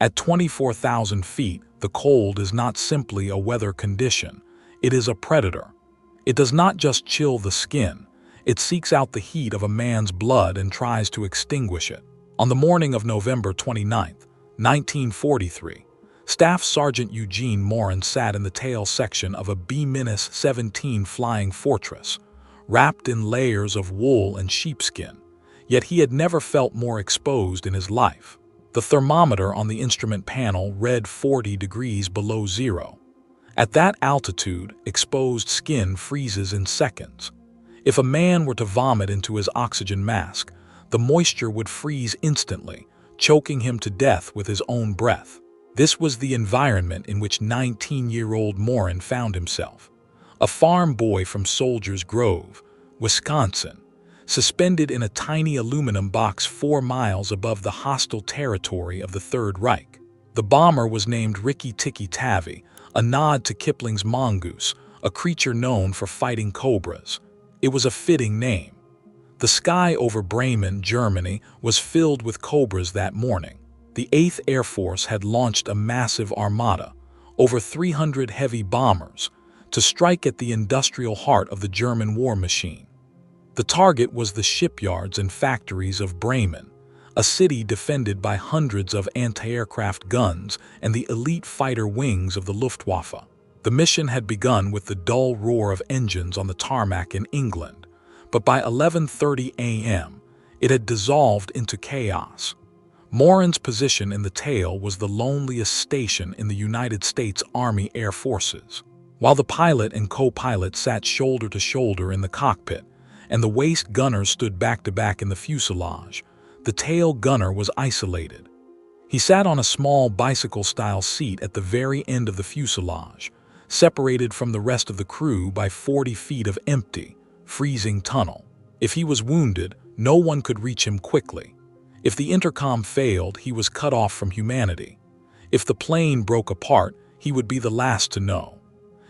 At 24,000 feet, the cold is not simply a weather condition, it is a predator. It does not just chill the skin, it seeks out the heat of a man's blood and tries to extinguish it. On the morning of November 29, 1943, Staff Sergeant Eugene Moran sat in the tail section of a B-17 Flying Fortress, wrapped in layers of wool and sheepskin, yet he had never felt more exposed in his life. The thermometer on the instrument panel read 40 degrees below zero. At that altitude, exposed skin freezes in seconds. If a man were to vomit into his oxygen mask, the moisture would freeze instantly, choking him to death with his own breath. This was the environment in which 19-year-old Moran found himself. A farm boy from Soldiers Grove, Wisconsin, suspended in a tiny aluminum box 4 miles above the hostile territory of the Third Reich. The bomber was named Rikki Tikki Tavi, a nod to Kipling's mongoose, a creature known for fighting cobras. It was a fitting name. The sky over Bremen, Germany, was filled with cobras that morning. The 8th Air Force had launched a massive armada, over 300 heavy bombers, to strike at the industrial heart of the German war machine. The target was the shipyards and factories of Bremen, a city defended by hundreds of anti-aircraft guns and the elite fighter wings of the Luftwaffe. The mission had begun with the dull roar of engines on the tarmac in England, but by 11:30 a.m., it had dissolved into chaos. Moran's position in the tail was the loneliest station in the United States Army Air Forces. While the pilot and co-pilot sat shoulder to shoulder in the cockpit, and the waist gunners stood back to back in the fuselage, the tail gunner was isolated. He sat on a small bicycle-style seat at the very end of the fuselage, separated from the rest of the crew by 40 feet of empty, freezing tunnel. If he was wounded, no one could reach him quickly. If the intercom failed, he was cut off from humanity. If the plane broke apart, he would be the last to know.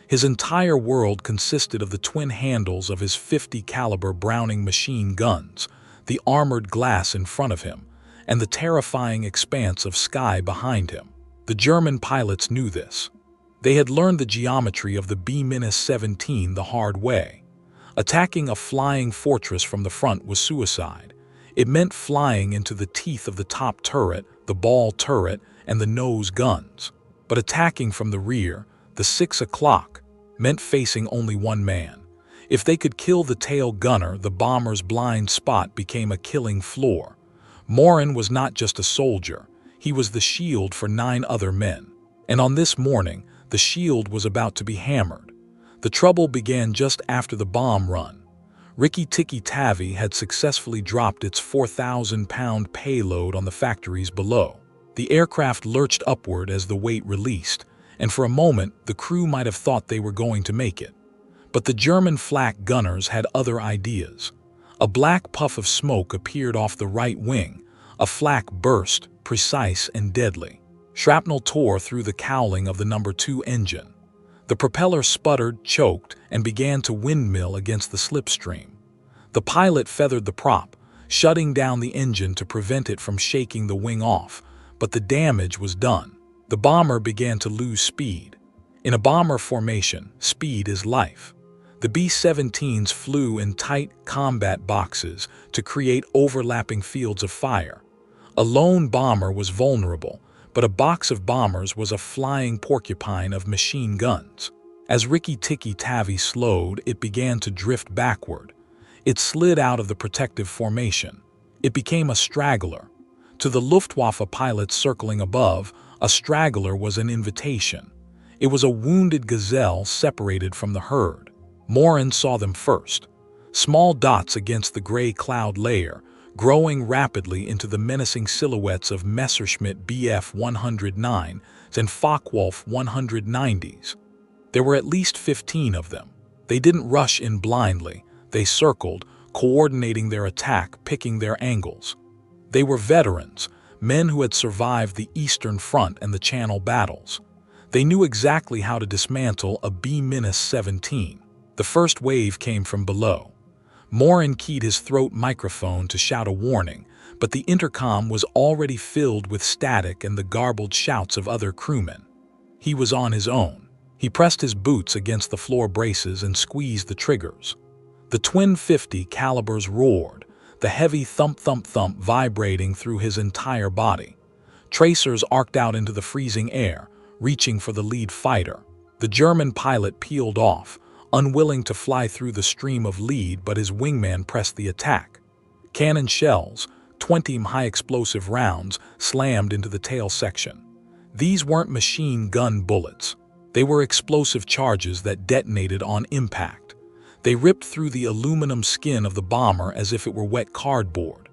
His entire world consisted of the twin handles of his .50 caliber Browning machine guns, the armored glass in front of him, and the terrifying expanse of sky behind him. The German pilots knew this. They had learned the geometry of the B-17 the hard way. Attacking a flying fortress from the front was suicide. It meant flying into the teeth of the top turret, the ball turret, and the nose guns. But attacking from the rear, the 6 o'clock, meant facing only one man. If they could kill the tail gunner, the bomber's blind spot became a killing floor. Moran was not just a soldier, he was the shield for 9 other men. And on this morning, the shield was about to be hammered. The trouble began just after the bomb run. Rikki Tikki Tavi had successfully dropped its 4,000-pound payload on the factories below. The aircraft lurched upward as the weight released, and for a moment the crew might have thought they were going to make it. But the German flak gunners had other ideas. A black puff of smoke appeared off the right wing, a flak burst, precise and deadly. Shrapnel tore through the cowling of the No. 2 engine. The propeller sputtered, choked, and began to windmill against the slipstream. The pilot feathered the prop, shutting down the engine to prevent it from shaking the wing off, but the damage was done. The bomber began to lose speed. In a bomber formation, speed is life. The B-17s flew in tight combat boxes to create overlapping fields of fire. A lone bomber was vulnerable, but a box of bombers was a flying porcupine of machine guns. As Rikki Tikki Tavi slowed, it began to drift backward. It slid out of the protective formation. It became a straggler. To the Luftwaffe pilots circling above, a straggler was an invitation. It was a wounded gazelle separated from the herd. Moran saw them first. Small dots against the gray cloud layer, growing rapidly into the menacing silhouettes of Messerschmitt Bf 109s and Focke-Wulf 190s. There were at least 15 of them. They didn't rush in blindly. They circled, coordinating their attack, picking their angles. They were veterans, men who had survived the Eastern Front and the Channel battles. They knew exactly how to dismantle a B-17. The first wave came from below. Moran keyed his throat microphone to shout a warning, but the intercom was already filled with static and the garbled shouts of other crewmen. He was on his own. He pressed his boots against the floor braces and squeezed the triggers. The twin .50 calibers roared, the heavy thump-thump-thump vibrating through his entire body. Tracers arced out into the freezing air, reaching for the lead fighter. The German pilot peeled off, unwilling to fly through the stream of lead, but his wingman pressed the attack. Cannon shells, 20 high-explosive rounds, slammed into the tail section. These weren't machine gun bullets. They were explosive charges that detonated on impact. They ripped through the aluminum skin of the bomber as if it were wet cardboard.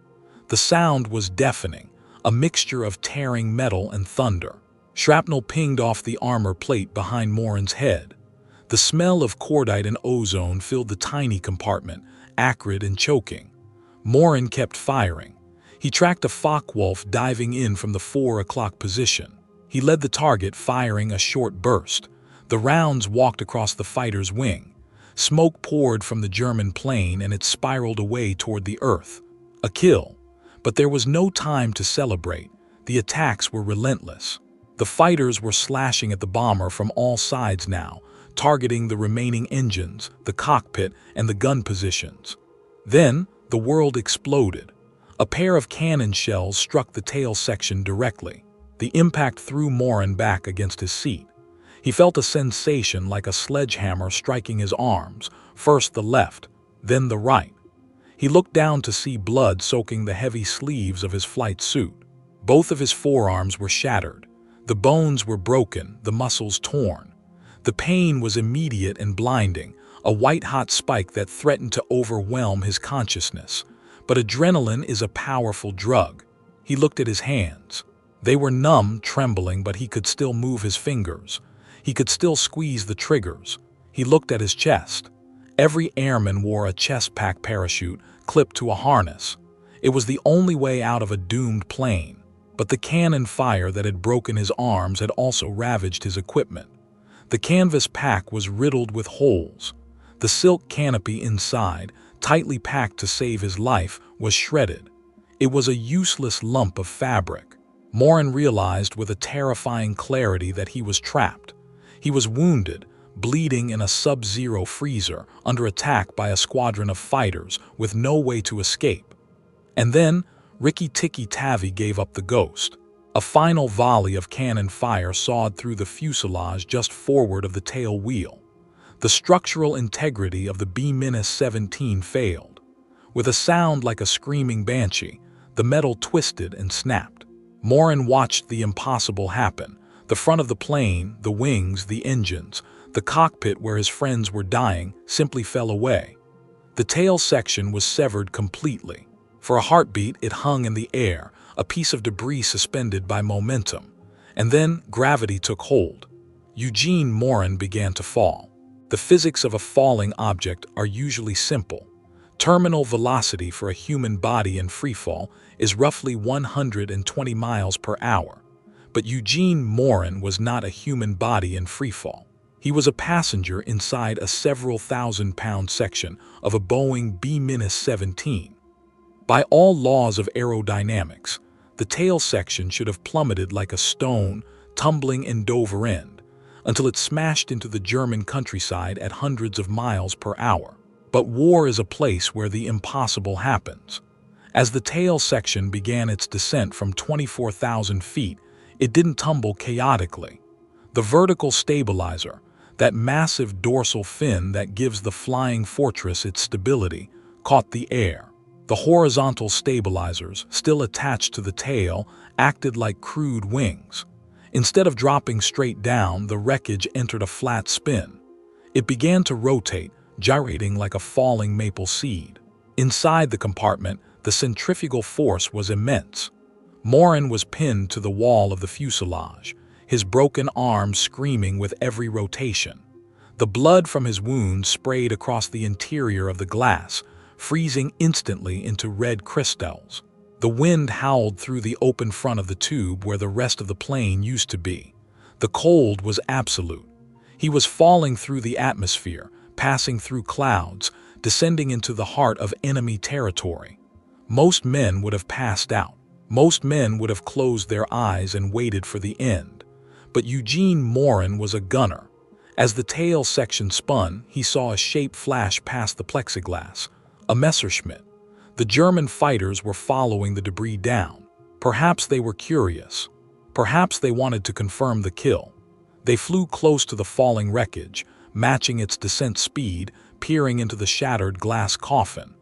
The sound was deafening, a mixture of tearing metal and thunder. Shrapnel pinged off the armor plate behind Moran's head. The smell of cordite and ozone filled the tiny compartment, acrid and choking. Moran kept firing. He tracked a Focke-Wulf diving in from the 4 o'clock position. He led the target, firing a short burst. The rounds walked across the fighter's wing. Smoke poured from the German plane and it spiraled away toward the earth. A kill. But there was no time to celebrate. The attacks were relentless. The fighters were slashing at the bomber from all sides now, targeting the remaining engines, the cockpit, and the gun positions. Then, the world exploded. A pair of cannon shells struck the tail section directly. The impact threw Moran back against his seat. He felt a sensation like a sledgehammer striking his arms, first the left, then the right. He looked down to see blood soaking the heavy sleeves of his flight suit. Both of his forearms were shattered. The bones were broken, the muscles torn. The pain was immediate and blinding, a white-hot spike that threatened to overwhelm his consciousness. But adrenaline is a powerful drug. He looked at his hands. They were numb, trembling, but he could still move his fingers. He could still squeeze the triggers. He looked at his chest. Every airman wore a chest-pack parachute clipped to a harness. It was the only way out of a doomed plane. But the cannon fire that had broken his arms had also ravaged his equipment. The canvas pack was riddled with holes. The silk canopy inside, tightly packed to save his life, was shredded. It was a useless lump of fabric. Moran realized with a terrifying clarity that he was trapped. He was wounded, bleeding in a sub-zero freezer, under attack by a squadron of fighters with no way to escape. And then, Rikki Tikki Tavi gave up the ghost. A final volley of cannon fire sawed through the fuselage just forward of the tail wheel. The structural integrity of the B-17 failed. With a sound like a screaming banshee, the metal twisted and snapped. Moran watched the impossible happen. The front of the plane, the wings, the engines, the cockpit where his friends were dying, simply fell away. The tail section was severed completely. For a heartbeat, it hung in the air, a piece of debris suspended by momentum. And then gravity took hold. Eugene Moran began to fall. The physics of a falling object are usually simple. Terminal velocity for a human body in freefall is roughly 120 miles per hour. But Eugene Moran was not a human body in freefall. He was a passenger inside a several thousand-pound section of a Boeing B-17. By all laws of aerodynamics, the tail section should have plummeted like a stone, tumbling end over end, until it smashed into the German countryside at hundreds of miles per hour. But war is a place where the impossible happens. As the tail section began its descent from 24,000 feet, it didn't tumble chaotically. The vertical stabilizer, that massive dorsal fin that gives the flying fortress its stability, caught the air. The horizontal stabilizers, still attached to the tail, acted like crude wings. Instead of dropping straight down, the wreckage entered a flat spin. It began to rotate, gyrating like a falling maple seed. Inside the compartment, the centrifugal force was immense. Moran was pinned to the wall of the fuselage, his broken arms screaming with every rotation. The blood from his wounds sprayed across the interior of the glass, freezing instantly into red crystals. The wind howled through the open front of the tube where the rest of the plane used to be. The cold was absolute. He was falling through the atmosphere, passing through clouds, descending into the heart of enemy territory. Most men would have passed out. Most men would have closed their eyes and waited for the end. But Eugene Moran was a gunner. As the tail section spun, he saw a shape flash past the plexiglass. A Messerschmitt. The German fighters were following the debris down. Perhaps they were curious. Perhaps they wanted to confirm the kill. They flew close to the falling wreckage, matching its descent speed, peering into the shattered glass coffin.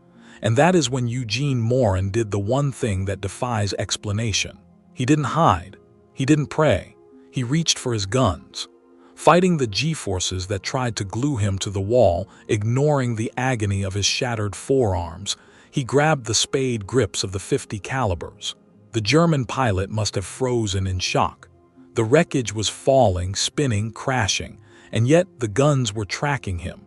And that is when Eugene Moran did the one thing that defies explanation. He didn't hide. He didn't pray. He reached for his guns. Fighting the G-forces that tried to glue him to the wall, ignoring the agony of his shattered forearms, he grabbed the spade grips of the .50 calibers. The German pilot must have frozen in shock. The wreckage was falling, spinning, crashing, and yet the guns were tracking him.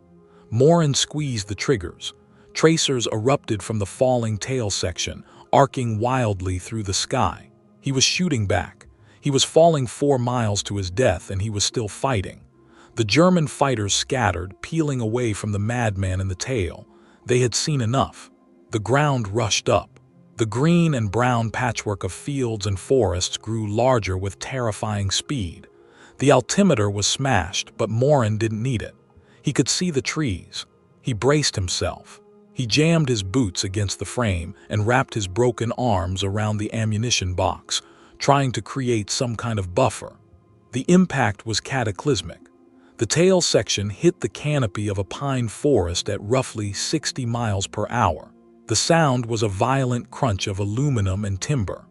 Moran squeezed the triggers. Tracers erupted from the falling tail section, arcing wildly through the sky. He was shooting back. He was falling 4 miles to his death, and he was still fighting. The German fighters scattered, peeling away from the madman in the tail. They had seen enough. The ground rushed up. The green and brown patchwork of fields and forests grew larger with terrifying speed. The altimeter was smashed, but Moran didn't need it. He could see the trees. He braced himself. He jammed his boots against the frame and wrapped his broken arms around the ammunition box, trying to create some kind of buffer. The impact was cataclysmic. The tail section hit the canopy of a pine forest at roughly 60 miles per hour. The sound was a violent crunch of aluminum and timber.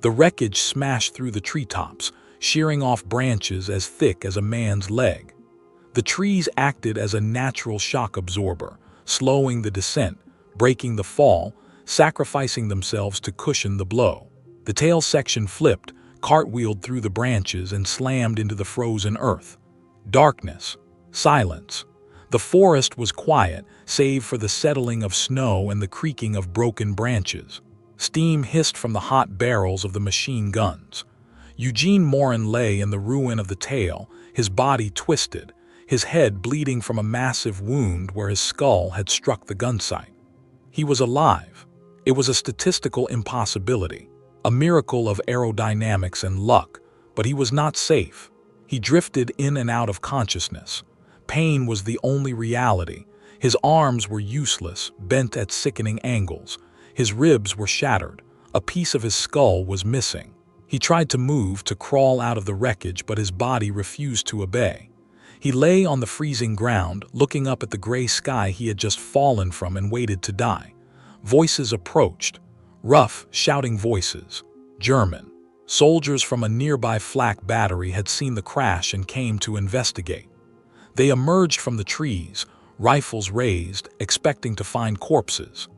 The wreckage smashed through the treetops, shearing off branches as thick as a man's leg. The trees acted as a natural shock absorber, slowing the descent, breaking the fall, sacrificing themselves to cushion the blow. The tail section flipped, cartwheeled through the branches, and slammed into the frozen earth. Darkness. Silence. The forest was quiet, save for the settling of snow and the creaking of broken branches. Steam hissed from the hot barrels of the machine guns. Eugene Moran lay in the ruin of the tail, his body twisted, his head bleeding from a massive wound where his skull had struck the gun sight. He was alive. It was a statistical impossibility, a miracle of aerodynamics and luck, but he was not safe. He drifted in and out of consciousness. Pain was the only reality. His arms were useless, bent at sickening angles. His ribs were shattered. A piece of his skull was missing. He tried to move, to crawl out of the wreckage, but his body refused to obey. He lay on the freezing ground, looking up at the gray sky he had just fallen from, and waited to die. Voices approached. Rough, shouting voices. German. Soldiers from a nearby flak battery had seen the crash and came to investigate. They emerged from the trees, rifles raised, expecting to find corpses.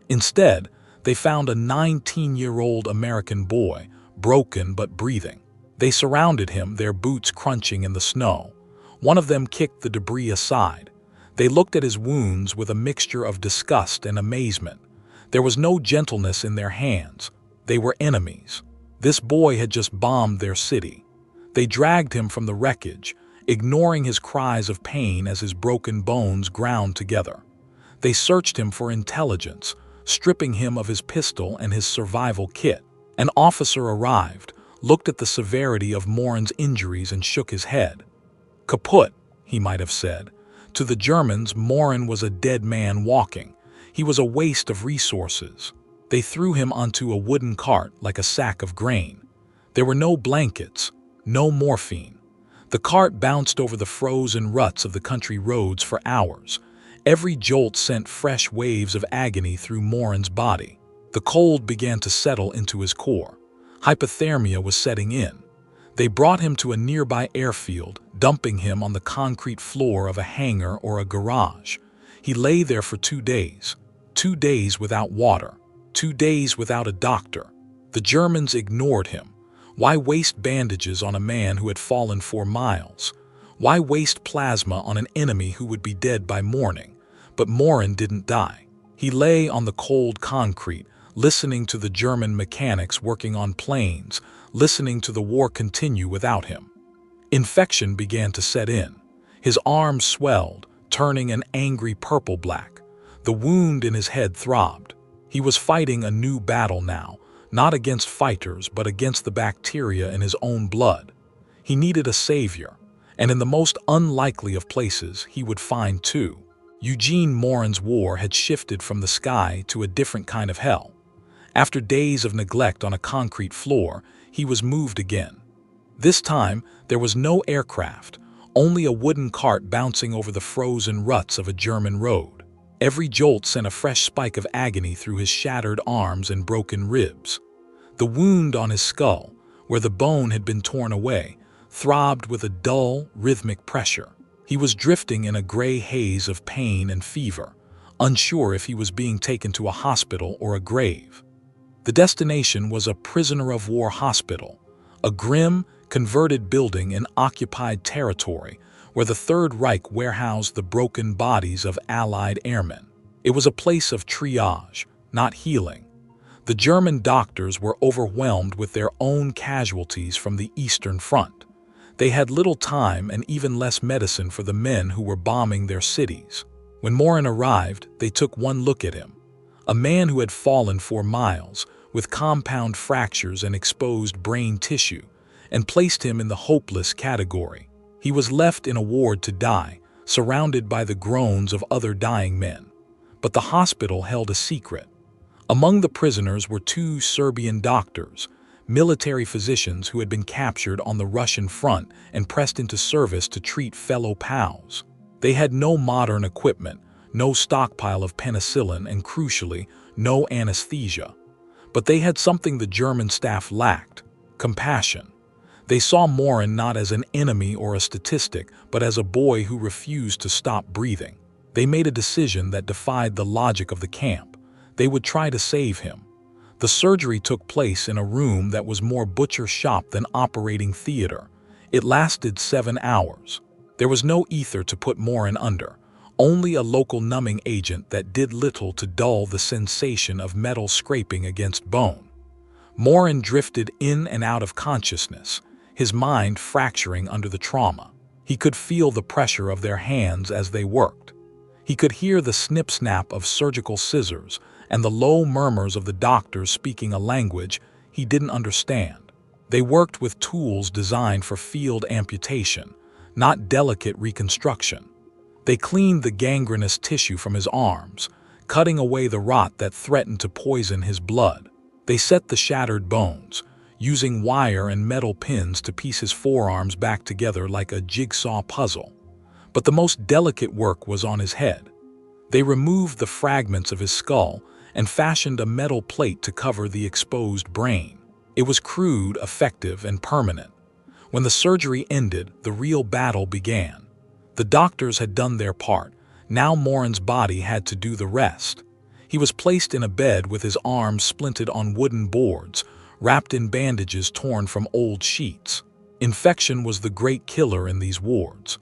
Instead, they found a 19-year-old American boy, broken but breathing. They surrounded him, their boots crunching in the snow. One of them kicked the debris aside. They looked at his wounds with a mixture of disgust and amazement. There was no gentleness in their hands. They were enemies. This boy had just bombed their city. They dragged him from the wreckage, ignoring his cries of pain as his broken bones ground together. They searched him for intelligence, stripping him of his pistol and his survival kit. An officer arrived, looked at the severity of Moran's injuries, and shook his head. Kaput, he might have said. To the Germans, Moran was a dead man walking. He was a waste of resources. They threw him onto a wooden cart like a sack of grain. There were no blankets, no morphine. The cart bounced over the frozen ruts of the country roads for hours. Every jolt sent fresh waves of agony through Moran's body. The cold began to settle into his core. Hypothermia was setting in. They brought him to a nearby airfield, dumping him on the concrete floor of a hangar or a garage. He lay there for 2 days. 2 days without water. 2 days without a doctor. The Germans ignored him. Why waste bandages on a man who had fallen 4 miles? Why waste plasma on an enemy who would be dead by morning? But Moran didn't die. He lay on the cold concrete, listening to the German mechanics working on planes, listening to the war continue without him. Infection began to set in. His arms swelled, turning an angry purple-black. The wound in his head throbbed. He was fighting a new battle now, not against fighters but against the bacteria in his own blood. He needed a savior, and in the most unlikely of places he would find two. Eugene Moran's war had shifted from the sky to a different kind of hell. After days of neglect on a concrete floor, he was moved again. This time, there was no aircraft, only a wooden cart bouncing over the frozen ruts of a German road. Every jolt sent a fresh spike of agony through his shattered arms and broken ribs. The wound on his skull, where the bone had been torn away, throbbed with a dull, rhythmic pressure. He was drifting in a gray haze of pain and fever, unsure if he was being taken to a hospital or a grave. The destination was a prisoner-of-war hospital, a grim, converted building in occupied territory where the Third Reich warehoused the broken bodies of Allied airmen. It was a place of triage, not healing. The German doctors were overwhelmed with their own casualties from the Eastern Front. They had little time and even less medicine for the men who were bombing their cities. When Moran arrived, they took one look at him. A man who had fallen 4 miles, with compound fractures and exposed brain tissue, and placed him in the hopeless category. He was left in a ward to die, surrounded by the groans of other dying men. But the hospital held a secret. Among the prisoners were 2 Serbian doctors, military physicians who had been captured on the Russian front and pressed into service to treat fellow POWs. They had no modern equipment, no stockpile of penicillin, and crucially, no anesthesia. But they had something the German staff lacked: compassion. They saw Moran not as an enemy or a statistic, but as a boy who refused to stop breathing. They made a decision that defied the logic of the camp. They would try to save him. The surgery took place in a room that was more butcher shop than operating theater. It lasted 7 hours. There was no ether to put Moran under, only a local numbing agent that did little to dull the sensation of metal scraping against bone. Moran drifted in and out of consciousness, his mind fracturing under the trauma. He could feel the pressure of their hands as they worked. He could hear the snip-snap of surgical scissors and the low murmurs of the doctors speaking a language he didn't understand. They worked with tools designed for field amputation, not delicate reconstruction. They cleaned the gangrenous tissue from his arms, cutting away the rot that threatened to poison his blood. They set the shattered bones, using wire and metal pins to piece his forearms back together like a jigsaw puzzle. But the most delicate work was on his head. They removed the fragments of his skull and fashioned a metal plate to cover the exposed brain. It was crude, effective, and permanent. When the surgery ended, the real battle began. The doctors had done their part. Now Moran's body had to do the rest. He was placed in a bed with his arms splinted on wooden boards, wrapped in bandages torn from old sheets. Infection was the great killer in these wards.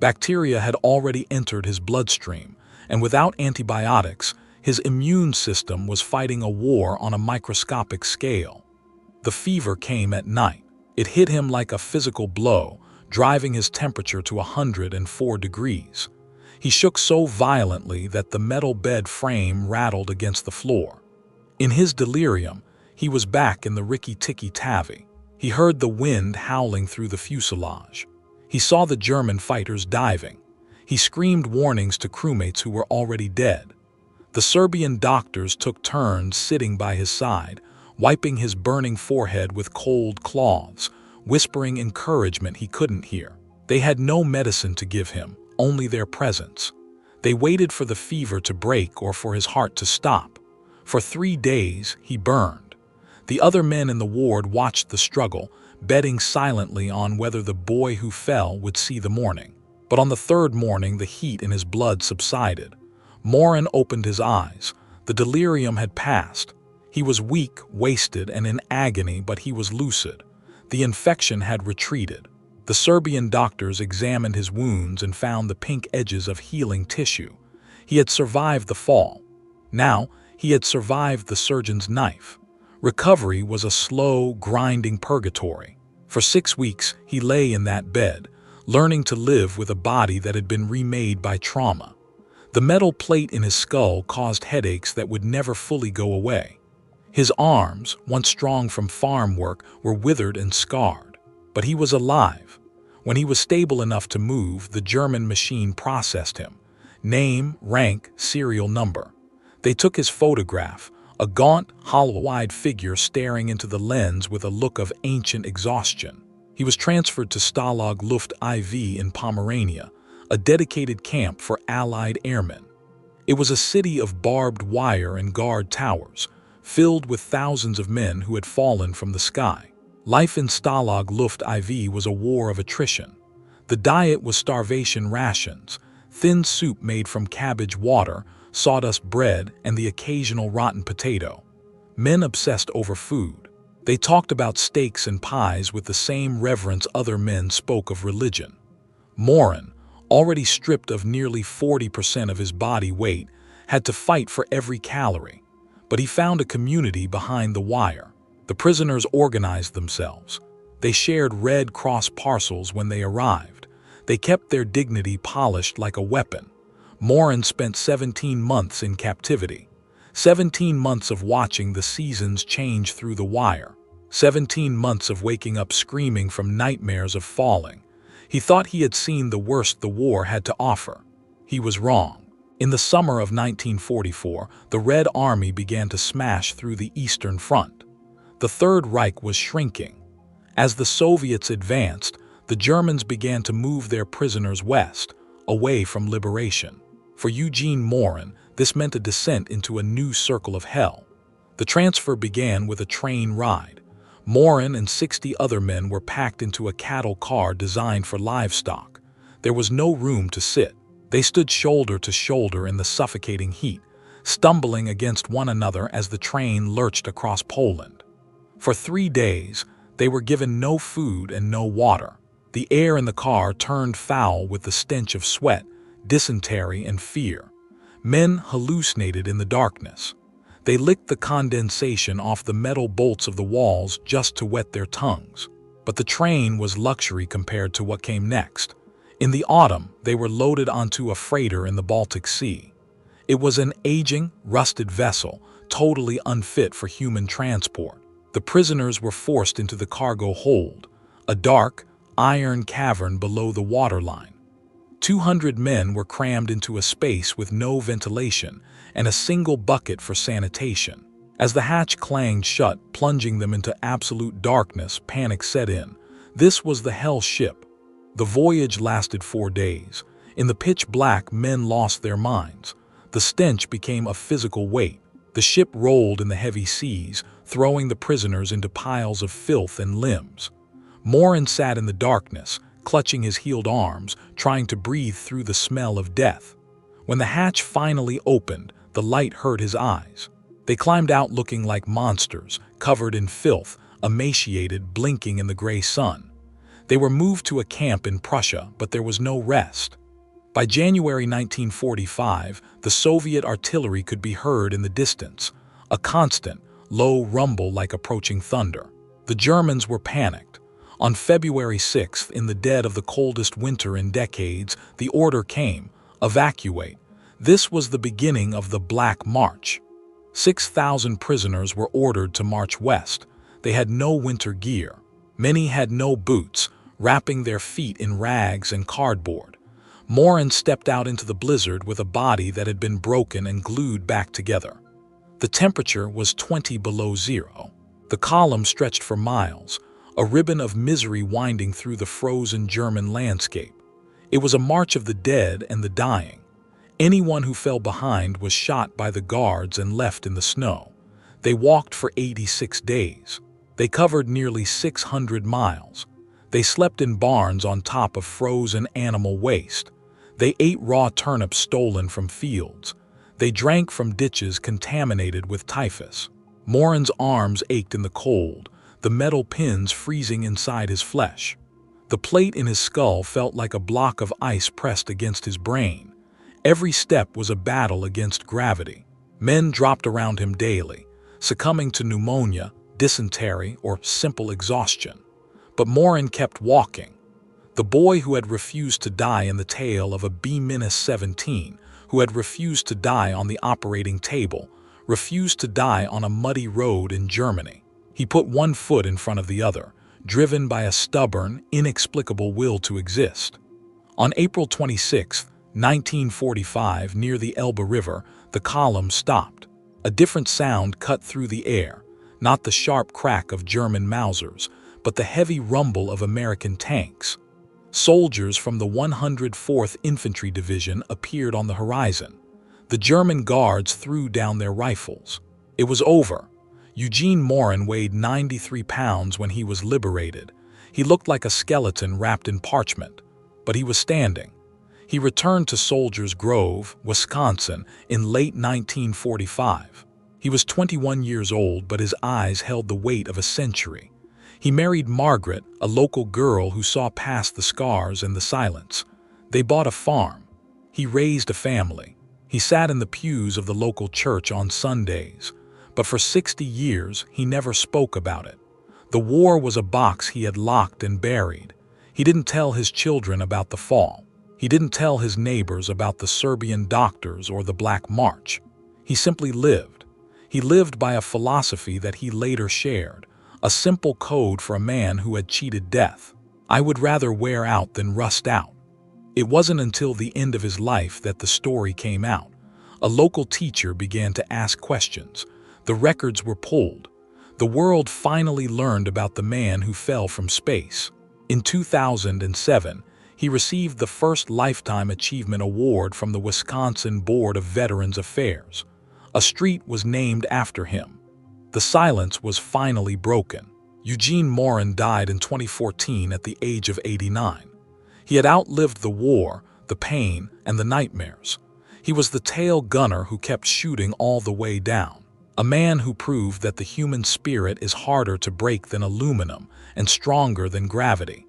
Bacteria had already entered his bloodstream, and without antibiotics, his immune system was fighting a war on a microscopic scale. The fever came at night. It hit him like a physical blow, driving his temperature to 104 degrees. He shook so violently that the metal bed frame rattled against the floor. In his delirium, he was back in the Rikki Tikki Tavi. He heard the wind howling through the fuselage. He saw the German fighters diving. He screamed warnings to crewmates who were already dead. The Serbian doctors took turns sitting by his side, wiping his burning forehead with cold cloths, whispering encouragement he couldn't hear. They had no medicine to give him, only their presence. They waited for the fever to break or for his heart to stop. For 3 days, he burned. The other men in the ward watched the struggle, betting silently on whether the boy who fell would see the morning. But on the 3rd morning, the heat in his blood subsided. Moran opened his eyes. The delirium had passed. He was weak, wasted, and in agony, but he was lucid. The infection had retreated. The Serbian doctors examined his wounds and found the pink edges of healing tissue. He had survived the fall. Now, he had survived the surgeon's knife. Recovery was a slow, grinding purgatory. For 6 weeks, he lay in that bed, learning to live with a body that had been remade by trauma. The metal plate in his skull caused headaches that would never fully go away. His arms, once strong from farm work, were withered and scarred. But he was alive. When he was stable enough to move, the German machine processed him. Name, rank, serial number. They took his photograph, a gaunt, hollow-eyed figure staring into the lens with a look of ancient exhaustion. He was transferred to Stalag Luft IV in Pomerania, a dedicated camp for Allied airmen. It was a city of barbed wire and guard towers, filled with thousands of men who had fallen from the sky. Life in Stalag Luft IV was a war of attrition. The diet was starvation rations, thin soup made from cabbage water, sawdust bread, and the occasional rotten potato. Men obsessed over food. They talked about steaks and pies with the same reverence other men spoke of religion. Moran, already stripped of nearly 40% of his body weight, had to fight for every calorie. But he found a community behind the wire. The prisoners organized themselves. They shared Red Cross parcels when they arrived. They kept their dignity polished like a weapon. Moran spent 17 months in captivity. 17 months of watching the seasons change through the wire. 17 months of waking up screaming from nightmares of falling. He thought he had seen the worst the war had to offer. He was wrong. In the summer of 1944, the Red Army began to smash through the Eastern Front. The Third Reich was shrinking. As the Soviets advanced, the Germans began to move their prisoners west, away from liberation. For Eugene Moran, this meant a descent into a new circle of hell. The transfer began with a train ride. Moran and 60 other men were packed into a cattle car designed for livestock. There was no room to sit. They stood shoulder to shoulder in the suffocating heat, stumbling against one another as the train lurched across Poland. For 3 days, they were given no food and no water. The air in the car turned foul with the stench of sweat, dysentery, and fear. Men hallucinated in the darkness. They licked the condensation off the metal bolts of the walls just to wet their tongues. But the train was luxury compared to what came next. In the autumn, they were loaded onto a freighter in the Baltic Sea. It was an aging, rusted vessel, totally unfit for human transport. The prisoners were forced into the cargo hold, a dark, iron cavern below the waterline. 200 men were crammed into a space with no ventilation and a single bucket for sanitation. As the hatch clanged shut, plunging them into absolute darkness, panic set in. This was the hell ship. The voyage lasted 4 days. In the pitch black, men lost their minds. The stench became a physical weight. The ship rolled in the heavy seas, throwing the prisoners into piles of filth and limbs. Moran sat in the darkness, clutching his healed arms, trying to breathe through the smell of death. When the hatch finally opened, the light hurt his eyes. They climbed out looking like monsters, covered in filth, emaciated, blinking in the gray sun. They were moved to a camp in Prussia, but there was no rest. By January 1945, the Soviet artillery could be heard in the distance, a constant, low rumble like approaching thunder. The Germans were panicked. On February 6th, in the dead of the coldest winter in decades, the order came, evacuate. This was the beginning of the Black March. 6,000 prisoners were ordered to march west. They had no winter gear. Many had no boots, wrapping their feet in rags and cardboard. Moran stepped out into the blizzard with a body that had been broken and glued back together. The temperature was 20 below zero. The column stretched for miles, a ribbon of misery winding through the frozen German landscape. It was a march of the dead and the dying. Anyone who fell behind was shot by the guards and left in the snow. They walked for 86 days. They covered nearly 600 miles. They slept in barns on top of frozen animal waste. They ate raw turnips stolen from fields. They drank from ditches contaminated with typhus. Moran's arms ached in the cold, the metal pins freezing inside his flesh. The plate in his skull felt like a block of ice pressed against his brain. Every step was a battle against gravity. Men dropped around him daily, succumbing to pneumonia, dysentery, or simple exhaustion. But Moran kept walking. The boy who had refused to die in the tail of a B-17, who had refused to die on the operating table, refused to die on a muddy road in Germany. He put one foot in front of the other, driven by a stubborn, inexplicable will to exist. On April 26, 1945, near the Elbe River, the column stopped. A different sound cut through the air, not the sharp crack of German Mausers, but the heavy rumble of American tanks. Soldiers from the 104th Infantry Division appeared on the horizon. The German guards threw down their rifles. It was over. Eugene Moran weighed 93 pounds when he was liberated. He looked like a skeleton wrapped in parchment, but he was standing. He returned to Soldiers Grove, Wisconsin, in late 1945. He was 21 years old, but his eyes held the weight of a century. He married Margaret, a local girl who saw past the scars and the silence. They bought a farm. He raised a family. He sat in the pews of the local church on Sundays. But for 60 years, he never spoke about it. The war was a box he had locked and buried. He didn't tell his children about the fall. He didn't tell his neighbors about the Serbian doctors or the Black March. He simply lived. He lived by a philosophy that he later shared, a simple code for a man who had cheated death. I would rather wear out than rust out. It wasn't until the end of his life that the story came out. A local teacher began to ask questions. The records were pulled. The world finally learned about the man who fell from space. In 2007, he received the first Lifetime Achievement Award from the Wisconsin Board of Veterans Affairs. A street was named after him. The silence was finally broken. Eugene Moran died in 2014 at the age of 89. He had outlived the war, the pain, and the nightmares. He was the tail gunner who kept shooting all the way down. A man who proved that the human spirit is harder to break than aluminum and stronger than gravity.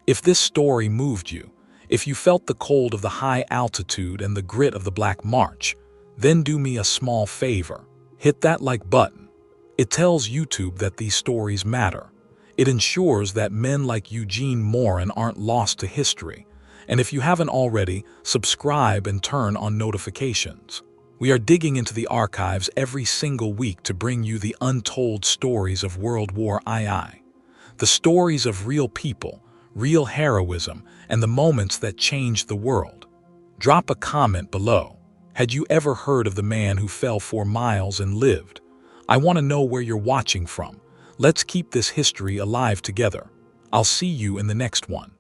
If this story moved you, if you felt the cold of the high altitude and the grit of the Black March, then do me a small favor. Hit that like button. It tells YouTube that these stories matter. It ensures that men like Eugene Moran aren't lost to history. And if you haven't already, subscribe and turn on notifications. We are digging into the archives every single week to bring you the untold stories of World War II. The stories of real people, real heroism, and the moments that changed the world. Drop a comment below. Had you ever heard of the man who fell 4 miles and lived? I want to know where you're watching from. Let's keep this history alive together. I'll see you in the next one.